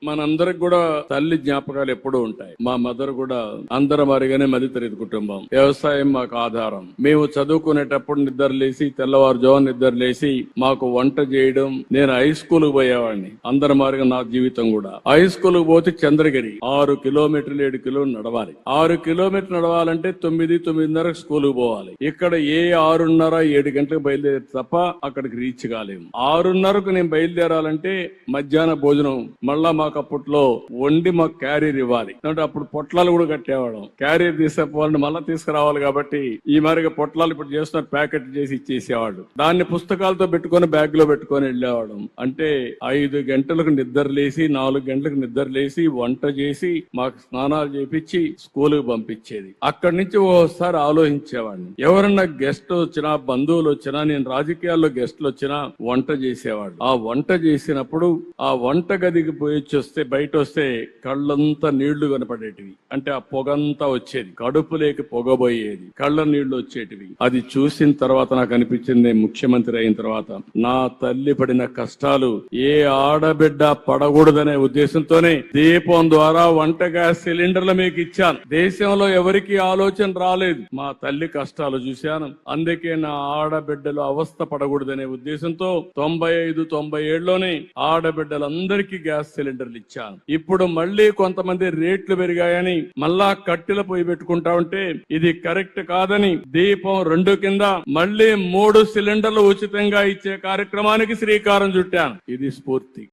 మనందరికి కూడా తల్లి జ్ఞాపకాలు ఎప్పుడూ ఉంటాయి. మా మదర్ కూడా అందరం అరిగానే మధ్యతరగతి కుటుంబం. వ్యవసాయం మాకు ఆధారం. మేము చదువుకునేటప్పుడు నిద్రలేసి తెల్లవారుజాము నిద్రలేసి మాకు వంట చేయడం. నేను హై స్కూల్ పోయేవాడిని. అందరం మారిగా నా జీవితం కూడా. హై స్కూల్ పోతే చంద్రగిరి 6 కిలోమీటర్లు 7 కిలోమీటర్లు నడవాలి. 6 కిలోమీటర్లు నడవాలంటే 9-9:30 స్కూల్ పోవాలి. ఇక్కడ ఏ 6:30 7 గంటలకు బయలుదేరి తప్ప అక్కడికి రీచ్ కాలేము. 6:30కు నేను బయలుదేరాలంటే మధ్యాహ్న భోజనం మళ్ళా మాకు అప్పట్లో వండి మాకు క్యారియర్ ఇవ్వాలి. అప్పుడు పొట్లాలు కూడా కట్టేవాళ్ళం. క్యారియర్ తీసుకుపోవాలని మళ్ళా తీసుకురావాలి కాబట్టి ఈ మారిగా పొట్లాలు ఇప్పుడు చేస్తున్న ప్యాకెట్ చేసి ఇచ్చేసేవాళ్ళు. దాన్ని పుస్తకాలతో పెట్టుకుని బ్యాగ్ లో పెట్టుకుని వెళ్ళేవాళ్ళం. అంటే 5 గంటలకు నిద్ర లేసి 4 గంటలకు నిద్ర లేసి వంట చేసి మాకు స్నానాలు చేపించి స్కూల్ కు పంపించేది. అక్కడి నుంచి ఓసారి ఆలోచించేవాడిని, ఎవరన్నా గెస్ట్ వచ్చినా బంధువులు వచ్చినా నేను రాజకీయాల్లో గెస్ట్లు వచ్చినా వంట చేసేవాడు. ఆ వంట చేసినప్పుడు ఆ వంట గదికి పోయి వస్తే బయట వస్తే కళ్ళంతా నీళ్లు కనపడేటివి. అంటే ఆ పొగంతా వచ్చేది, కడుపులేకి పొగబోయేది, కళ్ళ నీళ్లు వచ్చేటివి. అది చూసిన తర్వాత నాకు అనిపించింది, ముఖ్యమంత్రి అయిన తర్వాత నా తల్లి పడిన కష్టాలు ఏ ఆడబిడ్డ పడకూడదనే ఉద్దేశంతోనే దీపం ద్వారా వంట గ్యాస్ సిలిండర్లు మీకు ఇచ్చాను. దేశంలో ఎవరికి ఆలోచన రాలేదు. మా తల్లి కష్టాలు చూశాను. అందుకే నా ఆడబిడ్డలు అవస్థ పడకూడదనే ఉద్దేశంతో 95-97లోనే ఆడబిడ్డలందరికీ గ్యాస్ సిలిండర్లు ఇచ్చాను. ఇప్పుడు మళ్లీ కొంతమంది రేట్లు పెరిగాయని మళ్ళా కట్టెల పొయ్యి పెట్టుకుంటా ఉంటే ఇది కరెక్ట్ కాదని దీపం 2 కింద మళ్లీ 3 సిలిండర్లు ఉచితంగా ఇచ్చే కార్యక్రమానికి శ్రీకారం చుట్టాను. ఇది స్ఫూర్తి.